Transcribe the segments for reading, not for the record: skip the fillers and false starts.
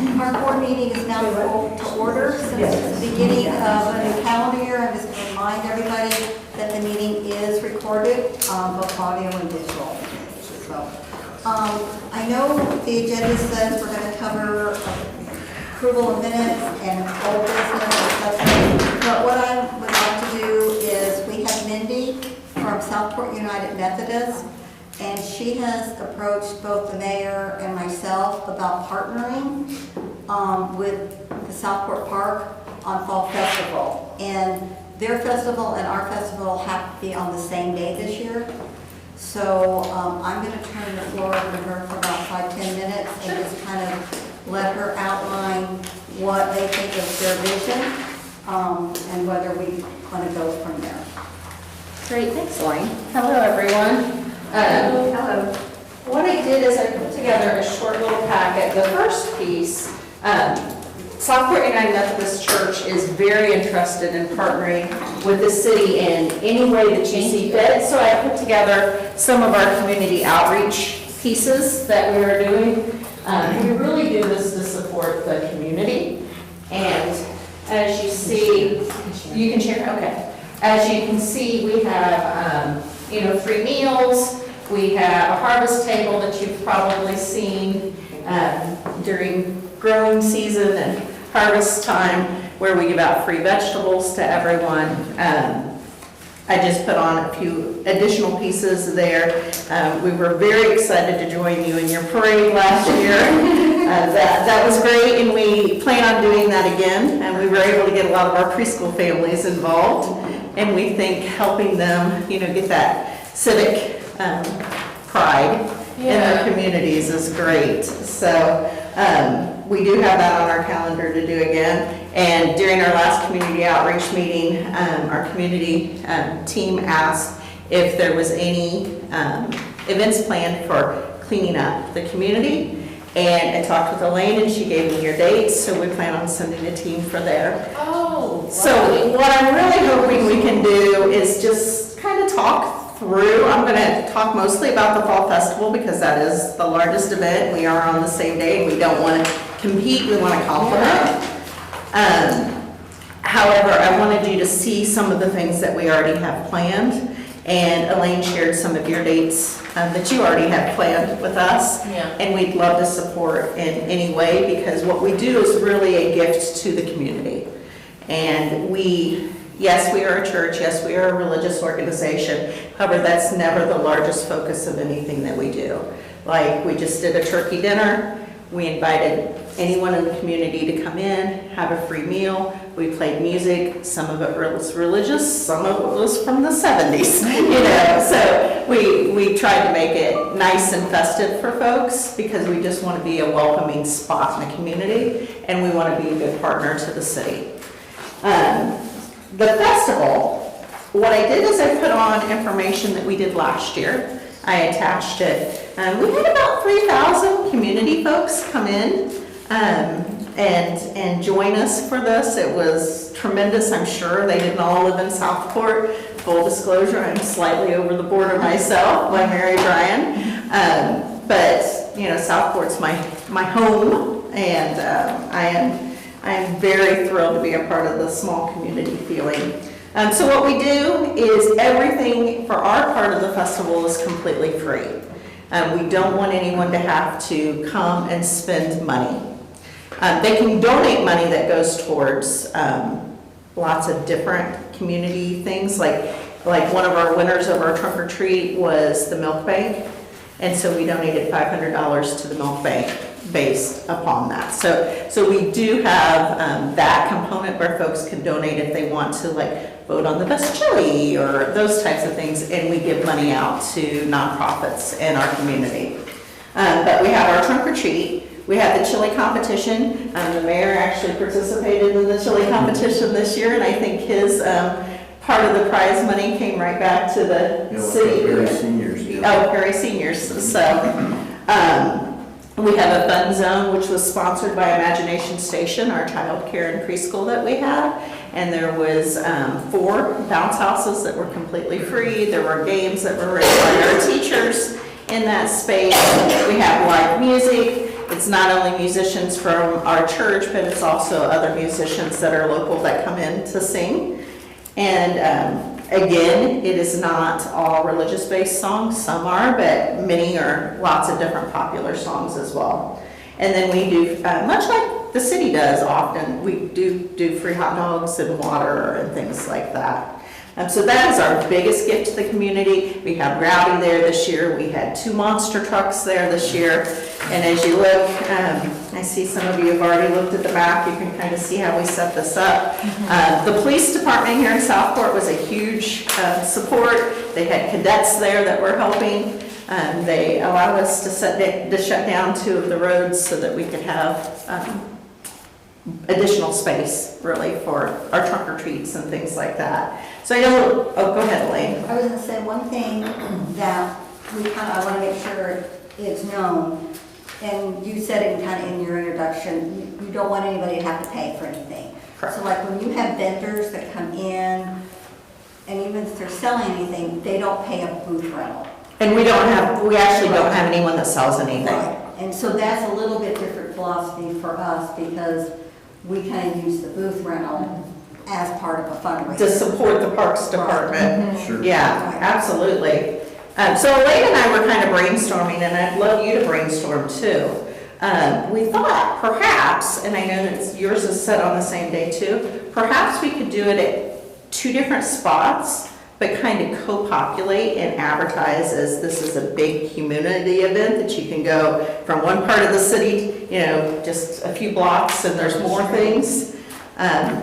Our board meeting is now called to order. Since the beginning of a new calendar year, I'm just going to remind everybody that the meeting is recorded, both audio and digital. So, I know the agenda says we're going to cover approval of minutes and old business and such, but what I would like to do is, we have Mindy from Southport United Methodist, and she has approached both the mayor and myself about partnering with the Southport Park on Fall Festival. And their festival and our festival have to be on the same day this year. So I'm going to turn the floor over to her for about 5-10 minutes and just kind of let her outline what they think is their vision and whether we want to go from there. Great, thanks, Elaine. Hello, everyone. Hello. What I did is I put together a short little packet. The first piece, Southport United Methodist Church is very interested in partnering with the city in any way that you see fit. So I put together some of our community outreach pieces that we are doing. We really do this to support the community. And as you see, you can share, okay. As you can see, we have, free meals. We have a harvest table that you've probably seen during growing season and harvest time, where we give out free vegetables to everyone. I just put on a few additional pieces there. We were very excited to join you in your parade last year. That was great, and we plan on doing that again. And we were able to get a lot of our preschool families involved. And we think helping them, get that civic pride in their communities is great. So we do have that on our calendar to do again. And during our last community outreach meeting, our community team asked if there was any events planned for cleaning up the community. And I talked with Elaine, and she gave me your dates, so we plan on sending a team for there. Oh, wow. So what I'm really hoping we can do is just kind of talk through. I'm going to talk mostly about the Fall Festival because that is the largest event. We are on the same day, and we don't want to compete, we want to complement. However, I wanted you to see some of the things that we already have planned, and Elaine shared some of your dates that you already have planned with us. And we'd love to support in any way, because what we do is really a gift to the community. And yes, we are a church, yes, we are a religious organization, however, that's never the largest focus of anything that we do. Like, we just did a turkey dinner. We invited anyone in the community to come in, have a free meal. We played music. Some of it was religious, some of it was from the 70s, So we tried to make it nice and festive for folks, because we just want to be a welcoming spot in the community, and we want to be a good partner to the city. The festival, what I did is I put on information that we did last year. I attached it. We had about 3,000 community folks come in and join us for this. It was tremendous, I'm sure. They didn't all live in Southport. Full disclosure, I'm slightly over the border myself by Mary Bryan. But Southport's my home, and I am very thrilled to be a part of the small community feeling. So what we do is everything for our part of the festival is completely free. We don't want anyone to have to come and spend money. They can donate money that goes towards lots of different community things. Like one of our winners of our trunk or treat was the milk bank. And so we donated $500 to the milk bank based upon that. So we do have that component where folks can donate if they want to, vote on the best chili or those types of things, and we give money out to nonprofits in our community. But we have our trunk or treat. We had the chili competition. The mayor actually participated in the chili competition this year, and I think his part of the prize money came right back to the city. Perry Seniors. Oh, Perry Seniors. So we have a fun zone, which was sponsored by Imagination Station, our child care and preschool that we have. And there was 4 bounce houses that were completely free. There were games that were raised by our teachers in that space. We have live music. It's it's not only musicians from our church, but it's also other musicians that are local that come in to sing. And again, it is not all religious-based songs. Some are, but many are lots of different popular songs as well. And then we do, much like the city does often, we do free hot dogs and water and things like that. So that is our biggest gift to the community. We have Rowdy there this year. We had 2 monster trucks there this year. And as you look, I see some of you have already looked at the map. You can kind of see how we set this up. The police department here in Southport was a huge support. They had cadets there that were helping. They allowed us to shut down 2 of the roads so that we could have additional space, really, for our trunk or treats and things like that. So I know, oh, go ahead, Elaine. I was gonna say one thing that I wanna make sure it's known, and you said it kind of in your introduction, you don't want anybody to have to pay for anything. Correct. So like when you have vendors that come in, and even if they're selling anything, they don't pay a booth rental. And we actually don't have anyone that sells anything. Right. And so that's a little bit different philosophy for us, because we kind of use the booth rental as part of a fundraiser. To support the Parks Department. Right. Sure. Yeah, absolutely. So Elaine and I were kind of brainstorming, and I'd love you to brainstorm too. We thought perhaps, and I know that yours is set on the same day too, perhaps we could do it at 2 different spots, but kind of co-populate and advertise as this is a big community event that you can go from one part of the city, just a few blocks and there's more things.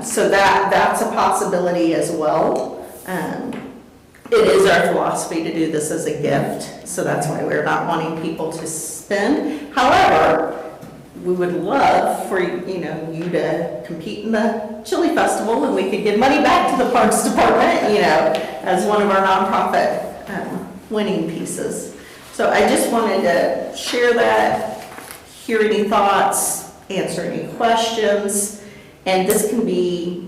So that's a possibility as well. It is our philosophy to do this as a gift, so that's why we're not wanting people to spend. However, we would love for you to compete in the chili festival, and we could give money back to the Parks Department, as one of our nonprofit winning pieces. So I just wanted to share that, hear any thoughts, answer any questions, and this can be,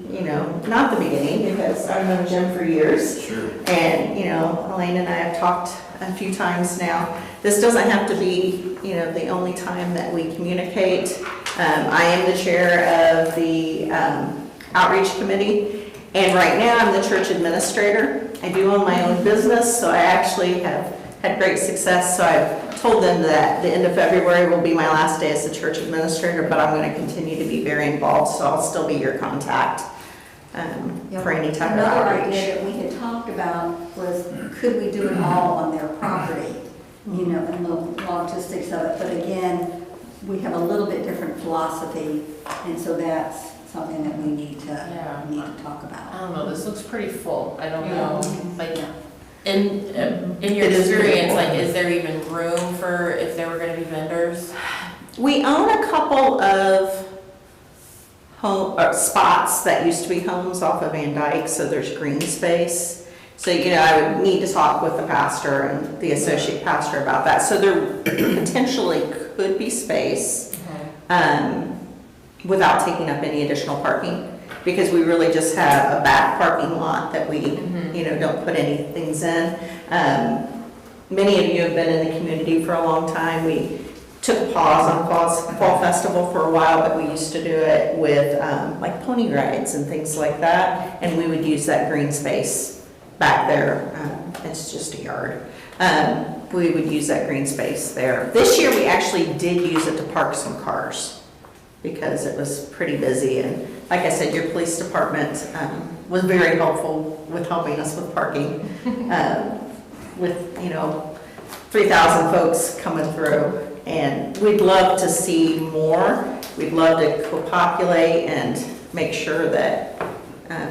not the beginning, because I've known Jim for years. Sure. And, Elaine and I have talked a few times now. This doesn't have to be, the only time that we communicate. I am the chair of the outreach committee, and right now I'm the church administrator. I do own my own business, so I actually have had great success. So I've told them that the end of February will be my last day as the church administrator, but I'm going to continue to be very involved, so I'll still be your contact for any type of Another outreach. idea that we had talked about was, could we do it all on their property? And the logistics of it, but again, we have a little bit different philosophy, and so that's something that we need to talk about. I don't know, this looks pretty full. I don't Yeah. know, like, in your It is pretty experience, full. like, is there even room for, if there were gonna be vendors? We own a couple of spots that used to be homes off of Van Dyke, so there's green space. So, I would need to talk with the pastor and the associate pastor about that. So there potentially could be space without taking up any additional parking, because we really just have a back parking lot that we, don't put any things in. Many of you have been in the community for a long time. We took a pause on Fall Festival for a while, but we used to do it with like pony rides and things like that, and we would use that green space back there. It's just a yard. We would use that green space there. This year, we actually did use it to park some cars because it was pretty busy. And like I said, your police department was very helpful with helping us with parking. With, 3,000 folks coming through. And we'd love to see more. We'd love to co-populate and make sure that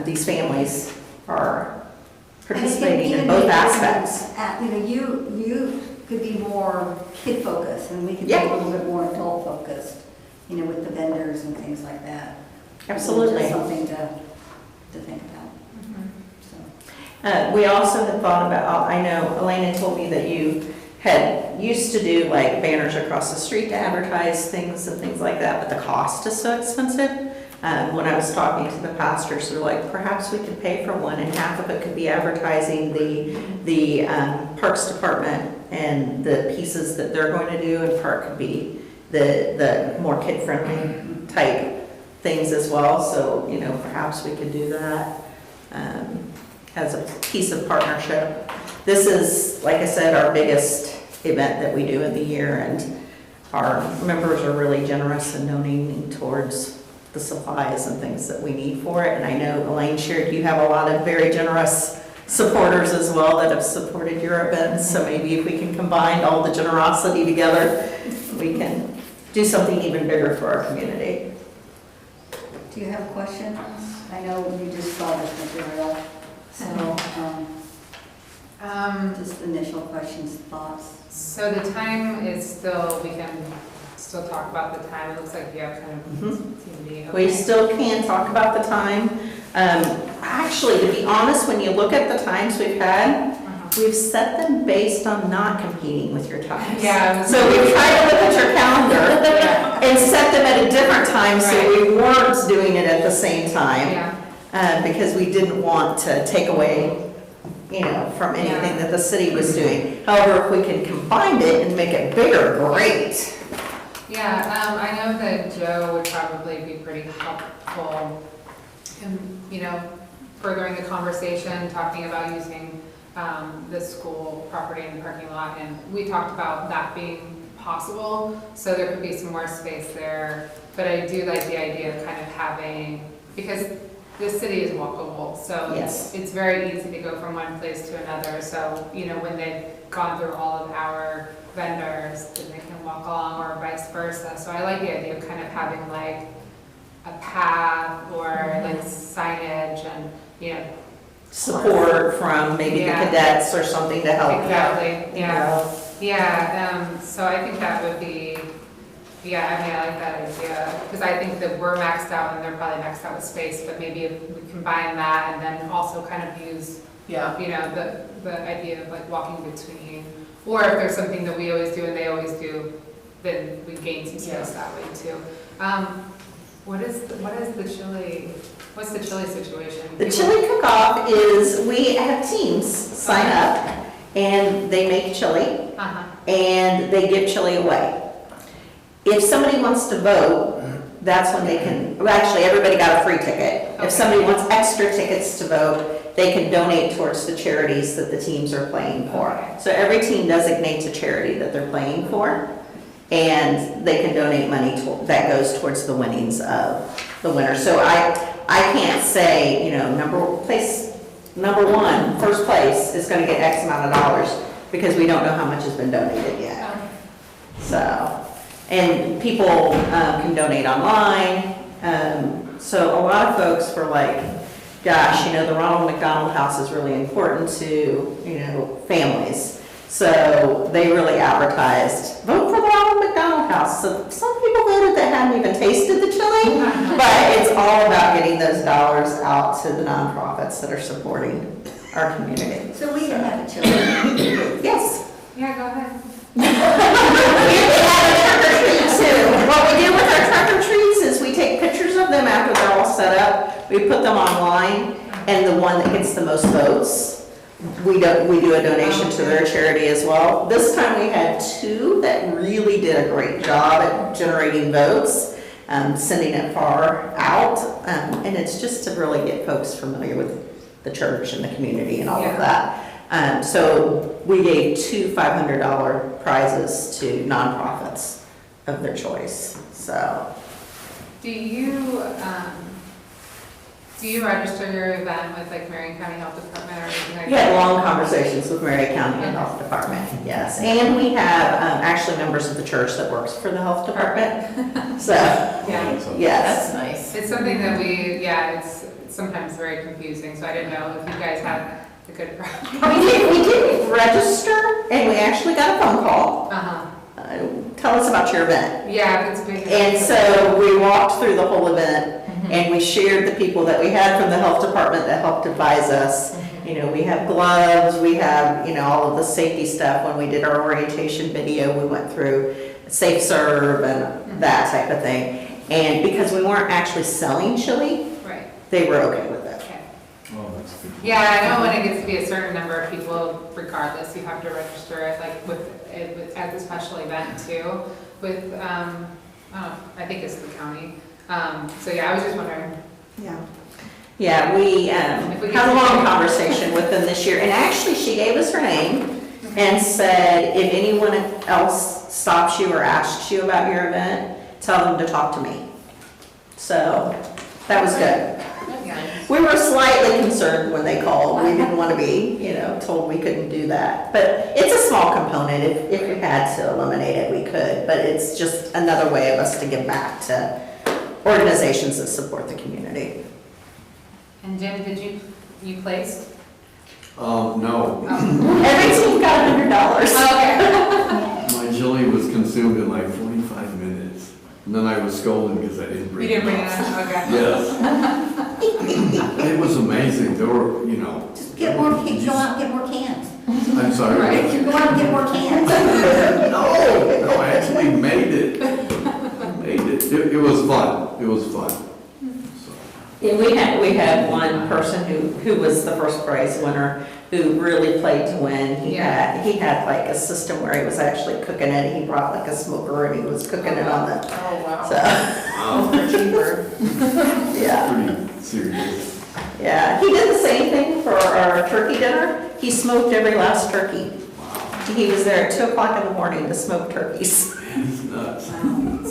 these families are participating in both aspects. You could be more kid focused, and we could be Yeah. a little bit more adult focused, with the vendors and things like that. Absolutely. Just something to think about. So. We also had thought about, I know Elena told me that you had used to do like banners across the street to advertise things and things like that, but the cost is so expensive. When I was talking to the pastors, they're like, perhaps we could pay for one, and half of it could be advertising the Parks Department and the pieces that they're going to do, and part could be, the more kid-friendly type things as well. So, perhaps we could do that as a piece of partnership. This is, like I said, our biggest event that we do in the year, and our members are really generous in donating towards the supplies and things that we need for it. And I know Elaine shared you have a lot of very generous supporters as well that have supported your events. So maybe if we can combine all the generosity together, we can do something even bigger for our community. Do you have questions? I know you just saw this material, so just initial questions, thoughts. So the time is still, we can still talk about the time. It looks like you have kind of TBD. We still can talk about the time. Actually, to be honest, when you look at the times we've had, we've set them based on not competing with your times. Yeah. So we've tried to look at your calendar and set them at a different time, so we weren't doing it at the same time. Yeah. Because we didn't want to take away, from anything that the city was doing. However, if we can combine it and make it bigger, great. Yeah, I know that Joe would probably be pretty helpful in, furthering the conversation, talking about using the school property and parking lot. And we talked about that being possible, so there could be some more space there. But I do like the idea of kind of having, because the city is walkable, so Yes. it's very easy to go from one place to another. So, when they've gone through all of our vendors, then they can walk along, or vice versa. So I like the idea of kind of having like a path or like signage and, Support from maybe the Yeah. cadets or something to help. exactly, yeah. Yeah, so I think that would be, I like that idea, because I think that we're maxed out and they're probably maxed out with space, but maybe if we combine that and then also kind of use, Yeah. the idea of like walking between, or if there's something that we always do and they always do, then we gain some space that way too. What's the chili situation? The chili cook-off is, we have teams sign up and they make chili Uh-huh. and they give chili away. If somebody wants to vote, that's when they can, well, actually, everybody got a free ticket. Okay. If somebody wants extra tickets to vote, they can donate towards the charities that the teams are playing for. Okay. So every team designates a charity that they're playing for, and they can donate money that goes towards the winnings of the winner. So I can't say, number one, first place is gonna get X amount of dollars, because we don't know how much has been donated yet. So, and people can donate online. So a lot of folks were like, gosh, the Ronald McDonald House is really important to, families. So they really advertised, vote for the Ronald McDonald House. So some people voted that hadn't even tasted the chili, but it's all about getting those dollars out to the nonprofits that are supporting our community. So we can have a chili. Yes. Yeah, go ahead. We have a trick or treat too. What we do with our trick or treats is we take pictures of them after they're all set up. We put them online, and the one that gets the most votes, we do a donation to their charity as well. This time we had two that really did a great job at generating votes, sending it far out, and it's just to really get folks familiar with the church and the community and all of that. So we gave two $500 prizes to nonprofits of their choice. So Do you register your event with like Marion County Health Department or anything like we had that? long conversations with Marion County Health Department, yes. And we have actually members of the church that works for the health department. So, Yeah, yes. That's nice. it's something that it's sometimes very confusing, so I didn't know if you guys had a good. We did register, and we actually got a phone call. Uh-huh, Tell us about your event. yeah, if it's big. And so we walked through the whole event, and we shared the people that we had from the health department that helped advise us. We have gloves, we have, all of the safety stuff. When we did our orientation video, we went through Safe Serve and that type of thing. And because we weren't actually selling chili, Right, they were okay with it. okay. Oh, that's good. Yeah, I know when it gets to be a certain number of people, regardless, you have to register it, like as a special event too. with, I think it's the county. So yeah, I was just wondering. Yeah. Yeah, we If we had a could- long conversation with them this year, and actually, she gave us her name and said, if anyone else stops you or asks you about your event, tell them to talk to me. So, that was good. We were slightly concerned when they called. We didn't want to be, told we couldn't do that. But it's a small component. If we had to eliminate it, we could. But it's just another way of us to give back to organizations that support the community. And Jim, did you placed? No, Every team got $100. Okay. my chili was consumed in like 45 minutes. And then I was scolded because I didn't You bring didn't bring it enough. in, okay. Yes. It was amazing. There were, Just get more, go out and get more cans. I'm sorry. Right. You go out and get more cans. No, I actually made it. It was fun. It was fun. So, Yeah, we had one person who was the first prize winner, who really played to win. He had like a system where he was actually cooking it. He brought like a smoker and he was cooking it on the, Oh, wow. so, wow, yeah. pretty serious. Yeah, he did the same thing for our turkey dinner. He smoked every last turkey. He was there at 2:00 in the morning to smoke turkeys. It's nuts.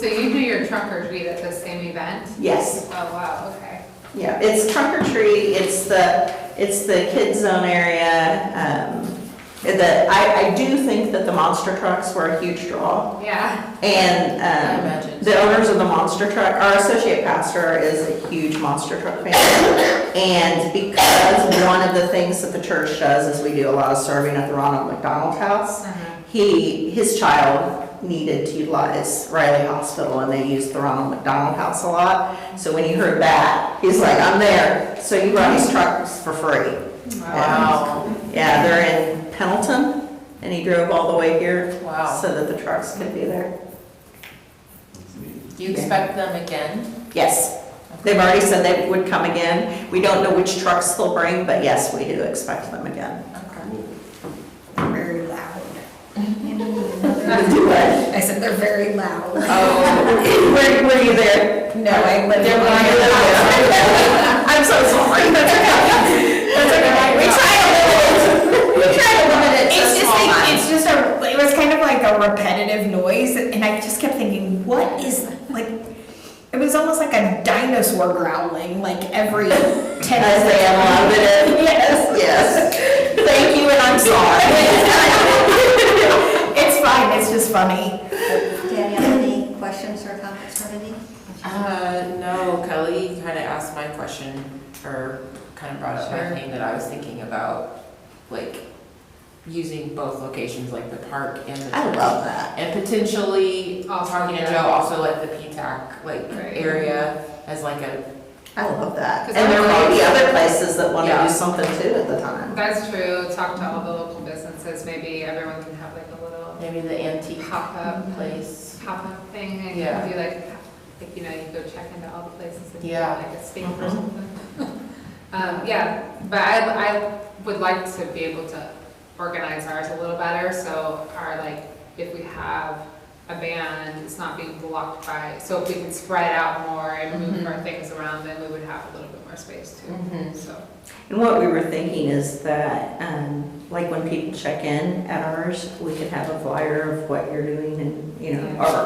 So you do your trunk or treat at the same event? Yes. Oh, wow, okay. Yeah, it's trunk or treat, it's the kids zone area. I do think that the monster trucks were a huge draw. Yeah. And I imagine. the owners of the monster truck, our associate pastor is a huge monster truck fan. And because one of the things that the church does is we do a lot of serving at the Ronald McDonald House, his child needed to utilize Riley Hospital, and they used the Ronald McDonald House a lot. So when he heard that, he's like, I'm there. So he brought his trucks for free. Wow. Yeah, they're in Pendleton, and he drove all the way here Wow. so that the trucks could be there. Do you expect them again? Yes, they've already said they would come again. We don't know which trucks they'll bring, but yes, we do expect them again. Okay. They're very loud. Do what? I said they're very loud. Oh, Were you there? No, I live They're I'm so sorry. That's okay. That's okay. We try to limit it to It's just small like, amounts. it's just it was kind of like a repetitive noise, and I just kept thinking, what is, like, it was almost like a dinosaur growling, like every 10 As they allowed it in. Yes. Yes. Thank you, and I'm sorry. It's fine, it's just funny. Danielle, any questions or comments from any? no, Kelly kind of asked my question, or kind of brought up my Sure. thing that I was thinking about, like, using both locations, like the park and the. I love that. And potentially, Also, talking to yeah. Joe, also like the PTAC, like, Right. area as like a, I love that. 'Cause And there may be everybody- other places that want to Yeah. do something too at the time. That's true. Talk to all the local businesses. Maybe everyone can have like a little maybe the antique pop-up place. pop-up thing, and you Yeah. can do like you go check into all the places and Yeah. do like a steak or Mhm. something. Yeah, but I would like to be able to organize ours a little better, so if we have a band, it's not being blocked by, so if we can spread out more and move our things around, then we would have a little bit more space too, Mhm. so. And what we were thinking is that, like when people check in at ours, we could have a flyer of what you're doing and,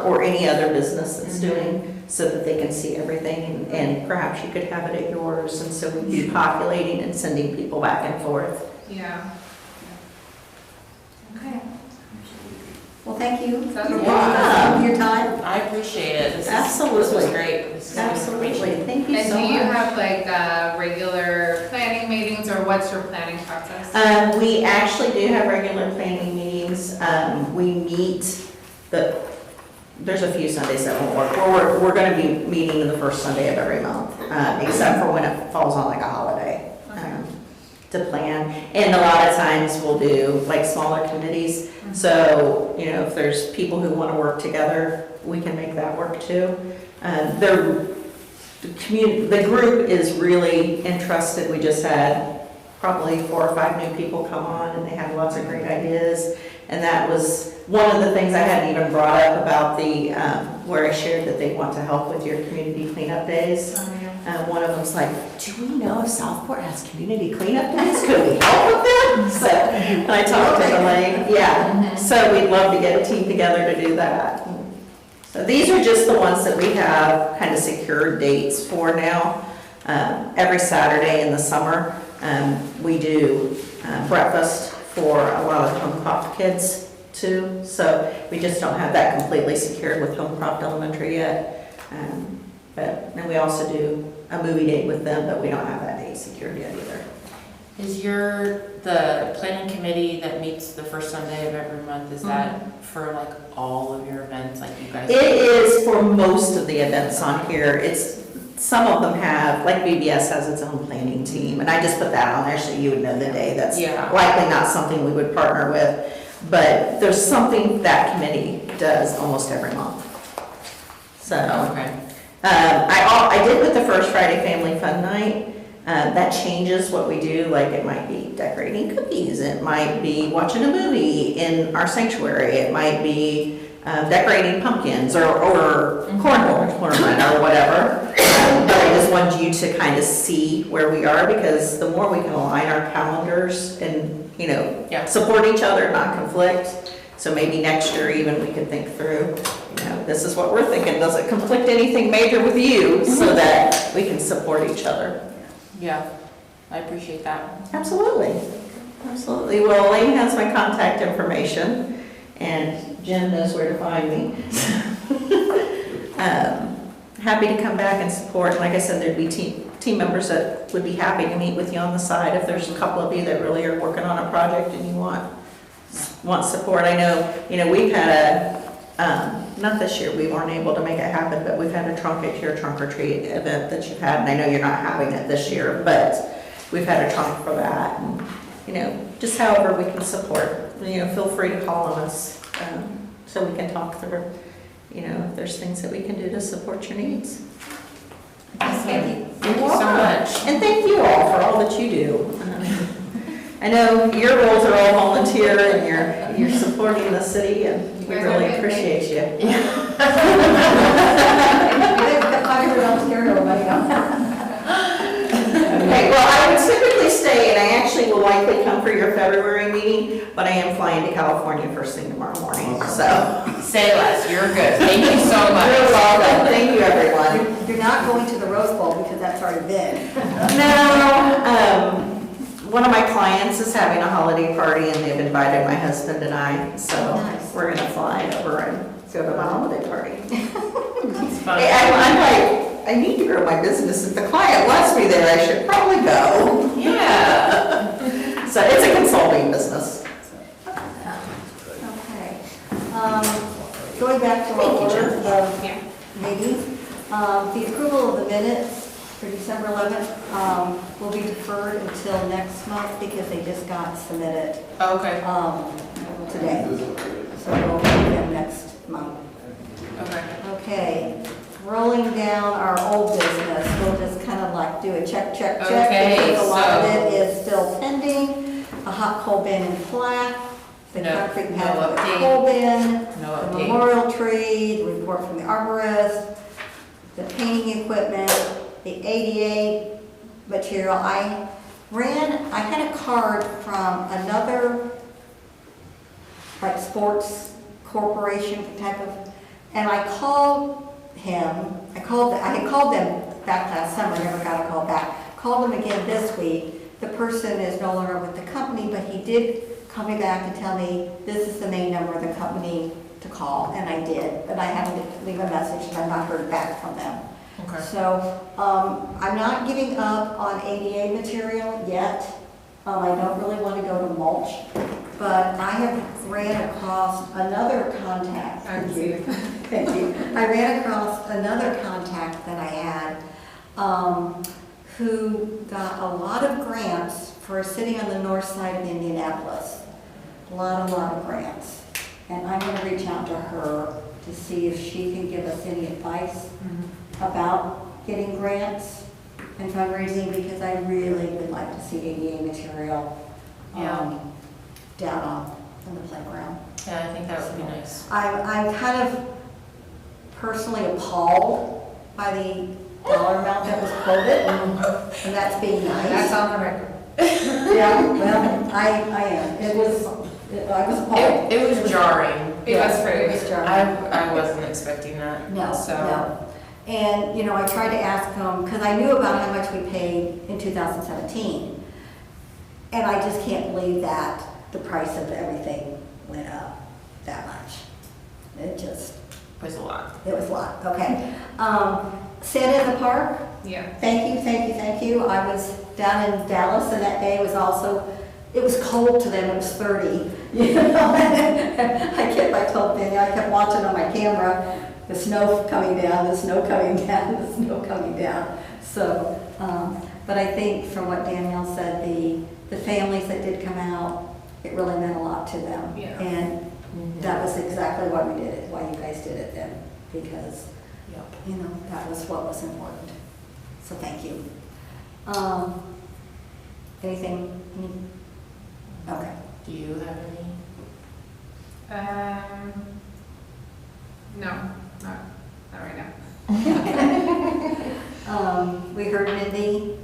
or any other business that's doing, so that they can see everything, and perhaps you could have it at yours, and so we'd be populating and sending people back and forth. Yeah. Okay. Well, thank you. Sounds for good. your time. I appreciate it. This was Absolutely. great. This is good information. Absolutely, thank you And so do you much. have regular planning meetings, or what's your planning process? We actually do have regular planning meetings. We meet there's a few Sundays that won't work. We're gonna be meeting the first Sunday of every month, except for when it falls on like a holiday, to plan. And a lot of times we'll do like smaller committees. So, if there's people who wanna work together, we can make that work too. The group is really interested. We just had probably 4 or 5 new people come on, and they have lots of great ideas. And that was one of the things I hadn't even brought up about the, where I shared that they want to help with your community cleanup days. One of them's like, do we know if Southport has community cleanup days? Could we help with them? So, and I talked to Elaine, yeah. So we'd love to get a team together to do that. So these are just the ones that we have kind of secured dates for now. Every Saturday in the summer, we do breakfast for a lot of Homecroft kids too. So we just don't have that completely secured with Homecroft Elementary yet. But then we also do a movie date with them, but we don't have that date secured yet either. Is the planning committee that meets the first Sunday of every month, is that for like all of your events, like you guys? It is for most of the events on here. Some of them have, like BBS has its own planning team, and I just put that on there so you would know the day. That's likely not something we would partner with, but there's something that committee does almost every month. So, Okay. I did with the first Friday Family Fun Night. That changes what we do, like it might be decorating cookies, it might be watching a movie in our sanctuary, it might be decorating pumpkins or cornhole tournament or whatever. But I just wanted you to kind of see where we are, because the more we can align our calendars and, support each other, not conflict. So maybe next year even we could think through, this is what we're thinking, does it conflict anything major with you, so that we can support each other. Yeah, I appreciate that. Absolutely, absolutely. Well, Elaine has my contact information, and Jen knows where to find me. Happy to come back and support. Like I said, there'd be team members that would be happy to meet with you on the side if there's a couple of you that really are working on a project and you want support. I know, we've had not this year, we weren't able to make it happen, but we've had a trunk or treat event that you've had, and I know you're not having it this year, but we've had a trunk for that, and, just however we can support, feel free to call on us, so we can talk through, if there's things that we can do to support your needs. Thank you. You're Thank you so welcome. much. And thank you all for all that you do. I know your roles are all volunteer, and you're supporting the city, and we really appreciate you. Okay, well, I would typically stay, and I actually will likely come for your February meeting, but I am flying to California first thing tomorrow morning, so. Say less, you're good. Thank you so much. You're welcome. Thank you, everyone. You're not going to the Rose Bowl because that's already been. No, one of my clients is having a holiday party, and they've invited my husband and I, so Nice. we're gonna fly over and go to the holiday party. That's fun. I'm like, I need to grow my business. If the client wants me there, I should probably go. Yeah. So it's a consulting business. Okay. Going back to our order of meetings, the approval of the minutes for December 11th will be deferred until next month because they just got submitted Okay. today. So we'll do them next month. Okay. Okay, rolling down our old business, we'll just kind of like do a check. Okay, Because a lot of so- it is still pending. A hot coal bin in Flat, the No- concrete no pad for the update. coal bin, No the update. memorial tree, the report from the arborist, the painting equipment, the ADA material. I had a card from another, like sports corporation type of, and I called him, I had called them back last summer, never got a call back. Called them again this week. The person is no longer with the company, but he did call me back and tell me this is the main number of the company to call, and I did, but I had to leave a message and I've not heard back from them. Okay. So, I'm not giving up on ADA material yet. I don't really want to go to mulch, but I have ran across another contact. I can see it. Thank you. I ran across another contact that I had, who got a lot of grants for a city on the north side of Indianapolis. A lot of grants. And I'm gonna reach out to her to see if she can give us any advice about getting grants and fundraising, because I really would like to see ADA material Yeah. down on in the playground. Yeah, I think that would be nice. I'm kind of personally appalled by the dollar amount that was quoted, and that's being That's nice. on the record. Yeah, well, I am. I was appalled. It was jarring. It was pretty. It was jarring. I wasn't expecting that. No, So, no. And, you know, I tried to ask them, because I knew about how much we paid in 2017. And I just can't believe that the price of everything went up that much. It just, it was a lot. it was a lot, okay. Santa in the park, Yeah. thank you, thank you, thank you. I was down in Dallas and that day was also, it was cold to them, it was 30. You know, I told Benny, I kept watching on my camera, the snow coming down, the snow coming down, the snow coming down. So, but I think from what Danielle said, the families that did come out, it really meant a lot to them. Yeah. And that was exactly why we did it, why you guys did it then, because, Yep. you know, that was what was important. So thank you. Anything? Okay. Do you have any? No, not right now. We heard Mindy.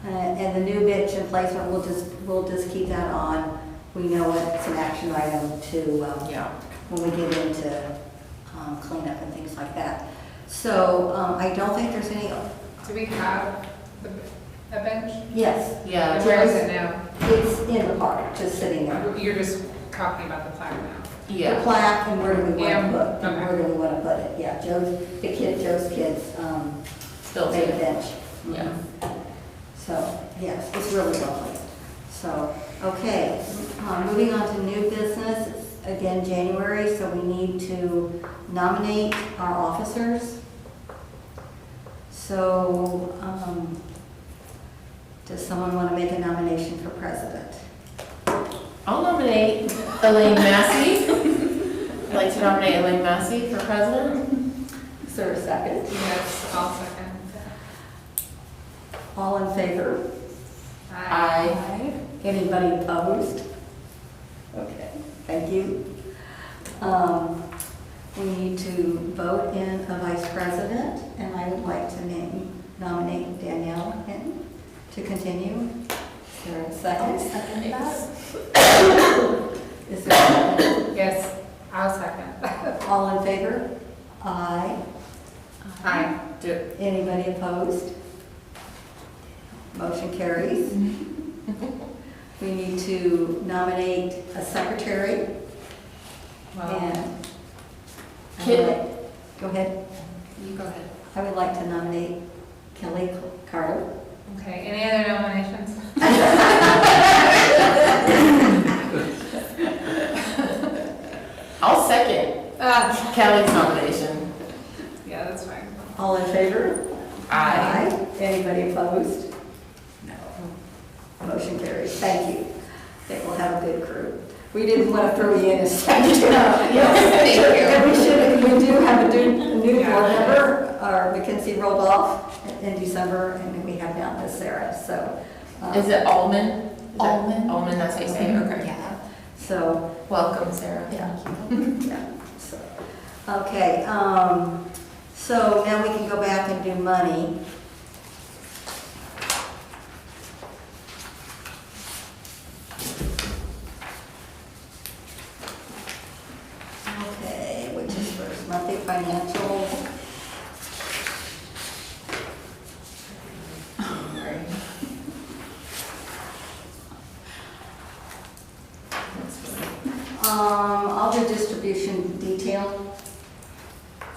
And the new bench and placement, we'll just keep that on. We know it's an action item to, Yeah. when we get into cleanup and things like that. So I don't think there's any, Do we have a bench? yes, Yeah. And where is it now? it's in the park, just sitting there. You're just talking about the plaque now. The Yeah. plaque and where do we want Yeah, to put, and okay. where do we want to put it? Yeah, Joe's kids Built made a it. bench. Yeah. So, yes, it's really lovely. So, okay, moving on to new business, it's again January, so we need to nominate our officers. So, does someone want to make a nomination for president? I'll nominate Elaine Massey. I'd like to nominate Elaine Massey for president. Is there a second? Yes, I'll second. All in favor? Aye. Anybody opposed? Okay, thank you. We need to vote in a vice president, and I would like to nominate Danielle Hinton to continue. Is there a second? Is there a second? Yes, I'll second. All in favor? Aye. Aye. Anybody opposed? Motion carries. We need to nominate a secretary. And go ahead. You go ahead. I would like to nominate Kelly Carter. Okay, any other nominations? I'll second Kelly's nomination. Yeah, that's fine. All in favor? Aye. Anybody opposed? No. Motion carries. Thank you. I think we'll have a good crew. We didn't want to throw you in as secretary. And we should, we do have a new board member, our Mackenzie rolled off in December, and we have now Miss Sarah, so. Is it Alman? Is that- Alman. Alman, that's how you say it, okay. Yeah. So, Welcome, Sarah. yeah. Yeah. So, okay, so now we can go back and do money. Okay, which is first, monthly financials. I'll do distribution detail,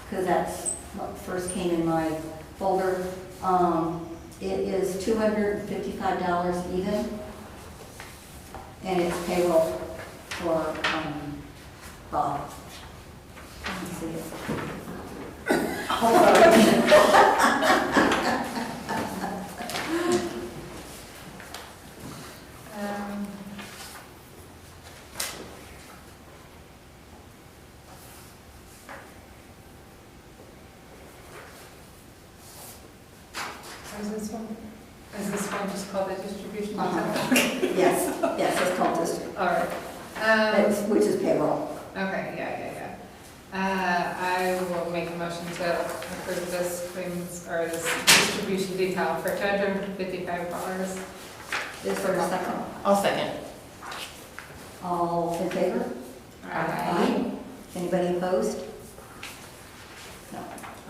because that's what first came in my folder. It is $255 even, and it's payroll for, Bob. Let me see it. Hold on. Is this one want to just call it distribution Uh-huh. detail? Yes, it's called district, All right. which is payroll. Okay, yeah. I will make a motion to approve this claims, or this distribution detail for $255. Is there a second? I'll second. All in favor? Aye. Anybody opposed? No,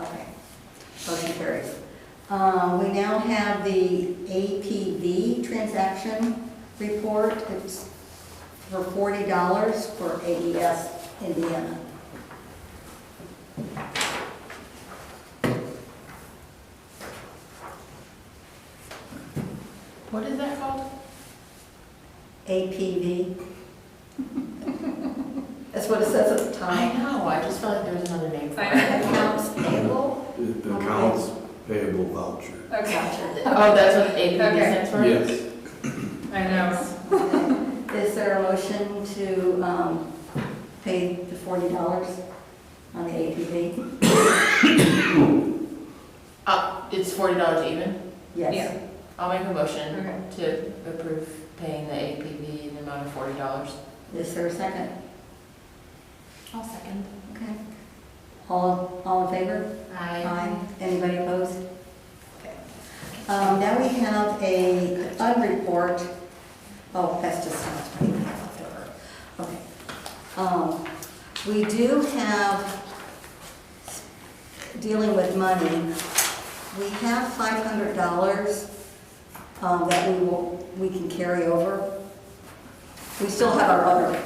okay. Motion carries. We now have the APV transaction report. It's for $40 for AES Indiana. What is that called? APV. That's what it says at the I top. know, I just felt like there was another name for it. Accounts payable. The accounts payable voucher. Okay, Oh, that's what APV Okay. stands for? Yes. I know. Is there a motion to pay the $40 on the APV? It's $40 even? Yes. Yeah. I'll make a motion Okay. to approve paying the APV in the amount of $40. Is there a second? I'll second. Okay. All in favor? Aye. Anybody opposed? Okay. Now we have a fund report. Oh, that's just left over. Okay. We do have, dealing with money, we have $500 that we can carry over. We still have our other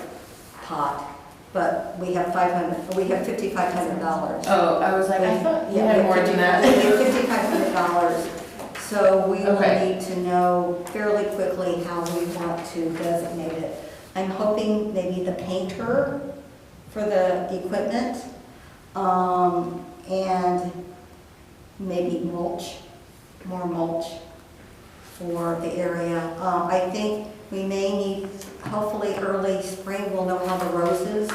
pot, but we have $5,500. Oh, I was like, I thought you Yeah, had we more have than that. $5,500, so we will Okay. need to know fairly quickly how we want to designate it. I'm hoping maybe the painter for the equipment, and maybe mulch, more mulch for the area. I think we may need, hopefully early spring, we'll know how the roses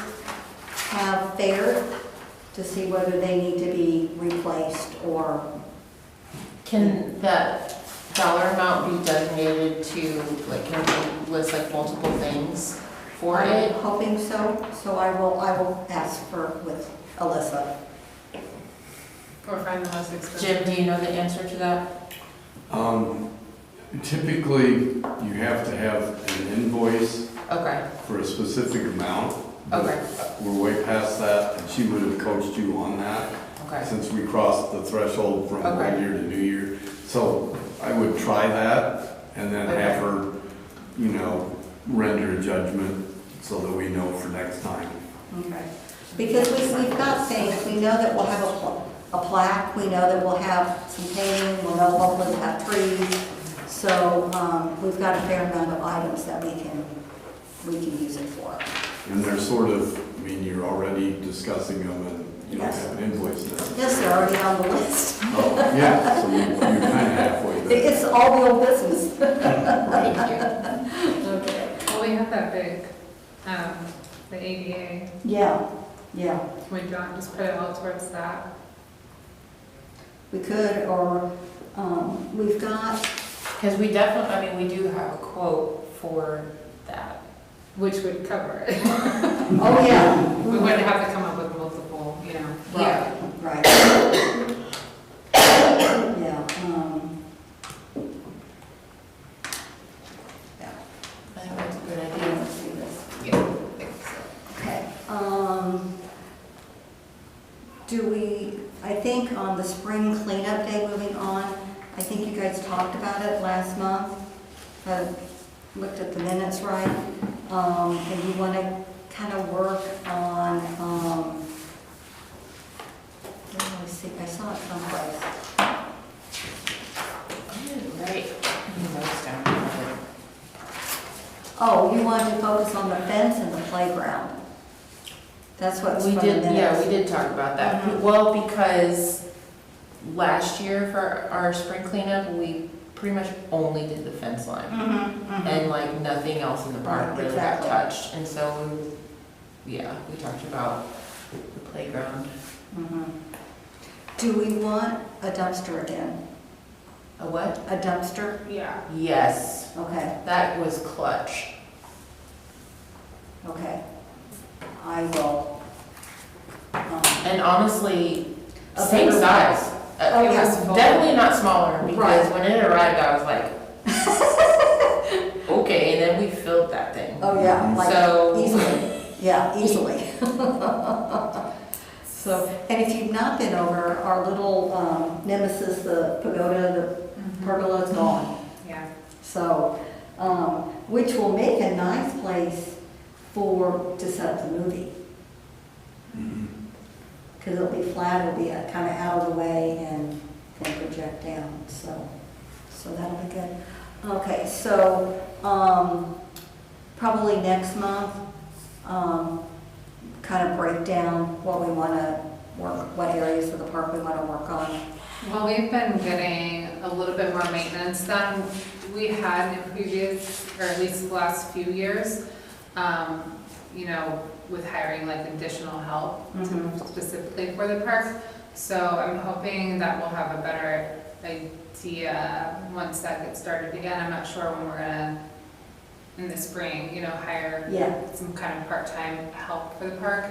have fared to see whether they need to be replaced or, Can that dollar amount be designated to, like, can we list like multiple things for I'm it? hoping so, so I will ask with Alyssa. Or find the most expensive. Jim, do you know the answer to that? Typically, you have to have an invoice Okay, for a specific amount. okay, We're way past that, and she would have coached you on that, okay. since we crossed the threshold from Okay. one year to New Year. So I would try that, and then have her, render a judgment, so that we know for next time. Okay. Because we've got things, we know that we'll have a plaque, we know that we'll have some painting, we'll know hopefully we'll have trees. So, we've got a fair amount of items that we can use it for. And they're sort of, you're already discussing them, and you don't Yes. have an invoice now. Yes, they're already on the list. Oh, yeah, so you're kind of halfway there. It's all the old business. Thank you. Okay. Well, we have that big, the ADA, Yeah. can we just put it all towards that? We could, or, we've got, Because we definitely, we do have a quote for that. Which would cover it. oh, yeah. We wouldn't have to come up with multiple, Yeah. Right. Yeah, yeah. I think that's a good idea. Let's see this. Yeah. Okay, I think on the spring cleanup day moving on, I think you guys talked about it last month. Looked at the minutes right. And you want to kind of work on, let me see, I saw it someplace. Right. Notes down. Oh, you wanted to focus on the fence and the playground. That's what's We from the did, minutes. yeah, we did talk about that. Mhm. Well, because last year for our spring cleanup, we pretty much only did the fence line. And like nothing else in the park Right, really got exactly. touched. And so, yeah, we talked about the playground. Mhm. Do we want a dumpster again? A what? A dumpster? Yeah. Yes, Okay, that was clutch. okay. I will. And honestly, A same bigger- size. Oh, It yeah. was definitely not smaller, because Right. when it arrived, I was like, okay, and then we filled that thing. Oh, yeah, like So- easily, yeah, easily. So, and if you've not been over, our little nemesis, the pagoda, the pergola is gone. Yeah. So, which will make a nice place to set up the movie. Because it'll be flat, it'll be kind of out of the way and can project down, so that'll be good. Okay, so, probably next month, kind of break down what we want to work, what areas of the park we want to work on. Well, we've been getting a little bit more maintenance done. We had in previous, or at least the last few years, you know, with hiring like additional help specifically for the park. So I'm hoping that we'll have a better idea once that gets started again. I'm not sure when we're gonna, in the spring, you know, hire Yeah, some kind of part-time help for the park.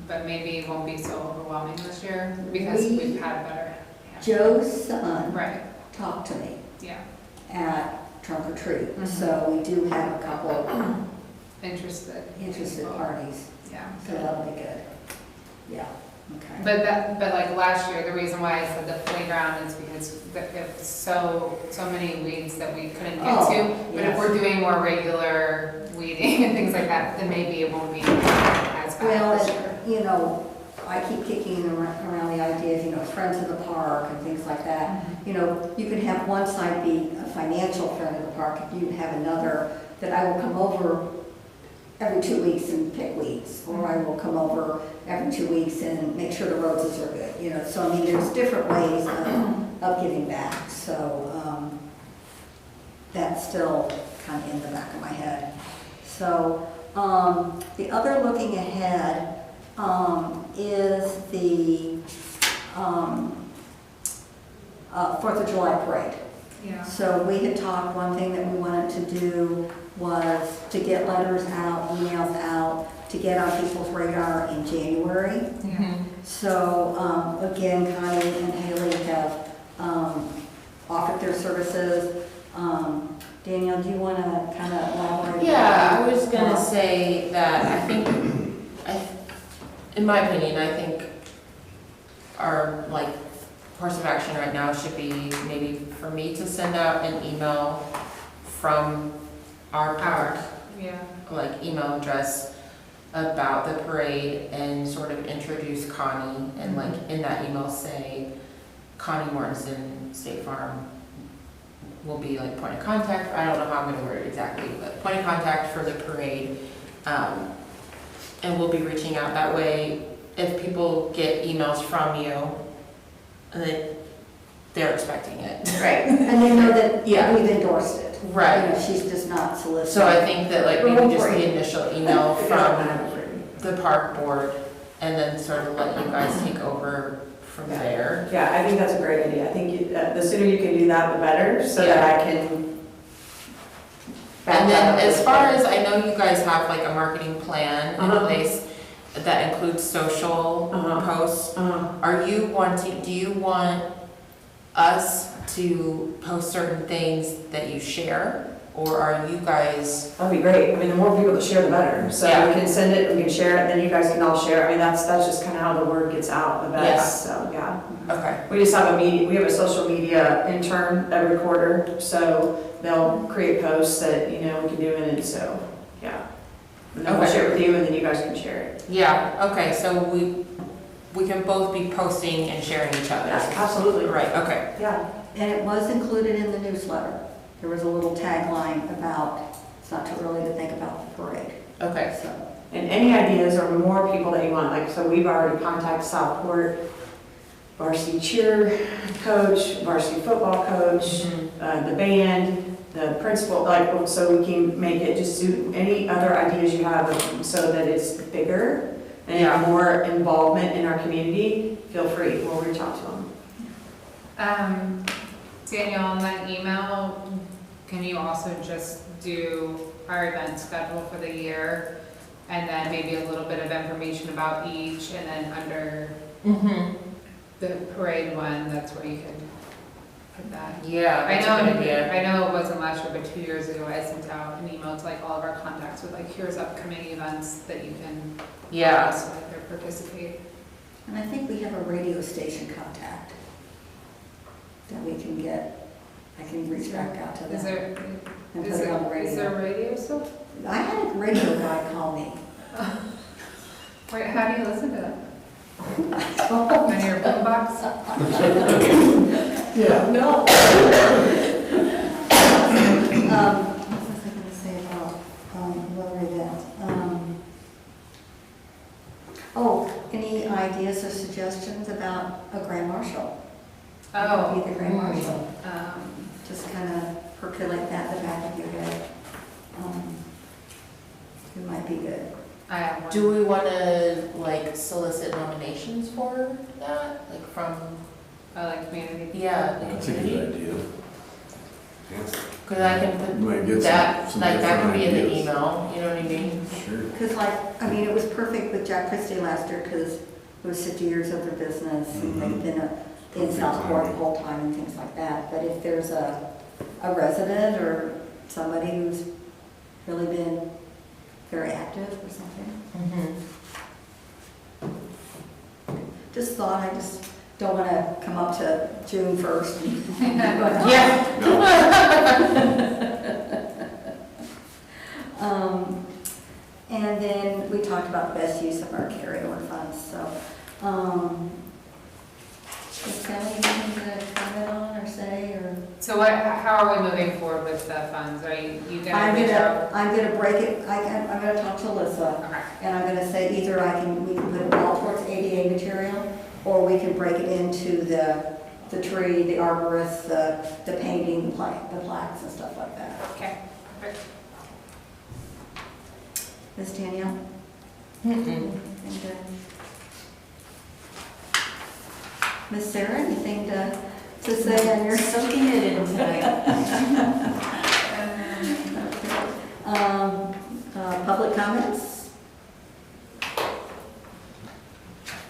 But maybe it won't be so overwhelming this year because we've had better. Joe's son Right, talked to me yeah, at Trunk or Treat, so we do have a couple of interested. interested people. parties, Yeah. so that'll be good. Yeah, okay. But like last year, the reason why I said the playground is because it's so many weeds that we couldn't get Oh, to. But yes. if we're doing more regular weeding and things like that, then maybe it won't be as bad Well, this year. and, you know, I keep kicking around the idea of, you know, friends of the park and things like that. You know, you can have one side be a financial friend of the park, if you have another that I will come over every 2 weeks and pick weeds, or I will come over every 2 weeks and make sure the roses are good, you know, so I mean, there's different ways of giving back, so, that's still kind of in the back of my head. So, the other looking ahead, is the, 4th of July parade. Yeah. So we had talked, one thing that we wanted to do was to get letters out, emails out, to get on people's radar in January. Yeah. So, again, Connie and Haley have offered their services. Danielle, do you want to kind of elaborate? Yeah, I was gonna say that I think, in my opinion, I think our, like, course of action right now should be maybe for me to send out an email from our park, Yeah. like email address about the parade and sort of introduce Connie and like in that email say Connie Mortensen, State Farm will be like point of contact. I don't know how I'm gonna word it exactly, but point of contact for the parade. And we'll be reaching out that way. If people get emails from you, they're expecting it. Right, and they know that Yeah. we've endorsed it. Right. You know, she's just not soliciting. So I think that like maybe just Right. the initial email from the park board and then sort of let you guys take over from there. Yeah, I think that's a great idea. I think the sooner you can do that, the better, so that I can. back And that then up as with- far as I know, you guys have like a marketing plan in Uh-huh. place that includes social Uh-huh. posts. Uh, Do you want us to post certain things that you share? Or are you guys, That'd be great. I mean, the more people that share, the better. So Yeah. we can send it, we can share it, then you guys can all share. I mean, that's just kind of how the word gets out the best, so, yeah. okay, We just have we have a social media intern every quarter, so they'll create posts that, you know, we can do in it, so, yeah. And then we'll Okay. share it with you, and then you guys can share it. yeah, okay, so we can both be posting and sharing each other's. Absolutely. Right, okay, Yeah. And it was included in the newsletter. There was a little tagline about, it's not too early to think about the parade, okay. so. And any ideas or more people that you want, like, so we've already contacted Southport, varsity cheer coach, varsity football coach, the band, the principal, like, so we can make it just do any other ideas you have so that it's bigger Yeah. and more involvement in our community, feel free, we'll reach out to them. Danielle, on that email, can you also just do our event schedule for the year? And then maybe a little bit of information about each, and then under the parade one, that's where you can put that. Yeah, I that's know, a good idea. I know it wasn't last year, but 2 years ago, I sent out an email to like all of our contacts with like, here's upcoming events that you can. Yeah. So that they participate. And I think we have a radio station contact that we can get. I can reach back out to Is them there, and is put it on the there, is radio. there radio still? I had a radio guy call me. Wait, how do you listen to that? On your boombox? Yeah. No. What was I gonna say about, another event? Oh, any ideas or suggestions about a grand marshal? Oh. Be the grand marshal. Um, Just kind of percolate that in the back of your head. It might be good. I have one. Do we want to like solicit nominations for that, like from, Like community. yeah. the That's a community? good idea. Yes. Cause I can You put might get that, some like that different could be in the ideas. email, you know what I mean? Sure. Because I mean, it was perfect with Jack Christie last year because it was 50 years of their business. And they've been in Perfect Southport the timing. whole time and things like that. But if there's a resident or somebody who's really been very active or something. Just thought, I just don't want to come up to June 1st. Yeah. And then we talked about the best use of our carryover funds, so, is Kelly anything to comment on or say, or? So what, how are we moving forward with the funds? Are you gonna reach out? I'm gonna break it, I'm gonna talk to Alyssa, Okay. and I'm gonna say either we can put it all towards ADA material, or we can break it into the tree, the arborist, the painting, the plaques and stuff like that. Okay, perfect. Miss Danielle? Mm-mm. Anything to- Miss Sarah, anything to say on your? Soaking it in tonight. Public comments?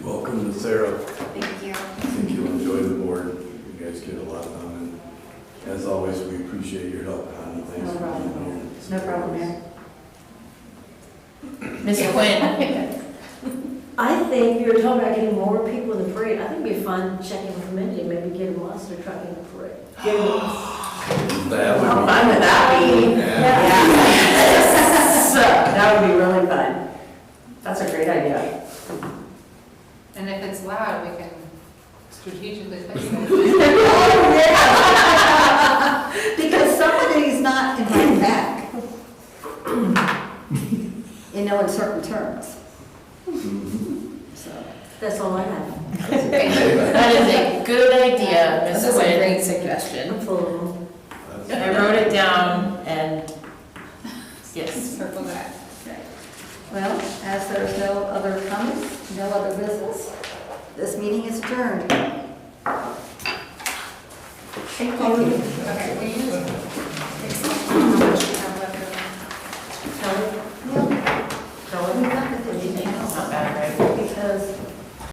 Welcome to Sarah. Thank you. I think you'll enjoy the board. You guys get a lot done. And as always, we appreciate your help, Connie. Thanks No for problem. being here. No problem, Mayor. Ms. Quinn? I think you were talking about getting more people in the parade. I think it'd be fun checking with community, maybe get a monster truck in the parade. That would How be. fun would that be? Yeah. So, that would be really fun. That's a great idea. And if it's loud, we can strategically fix it. Because somebody's not invited back. In no uncertain terms. So, That's all I have. That is a good idea, Ms. Quinn. suggestion. I'm full of them. I wrote it down and, yes. Circle that. well, as there's no other comments, no other business, this meeting is adjourned. Thank you. Okay, will you just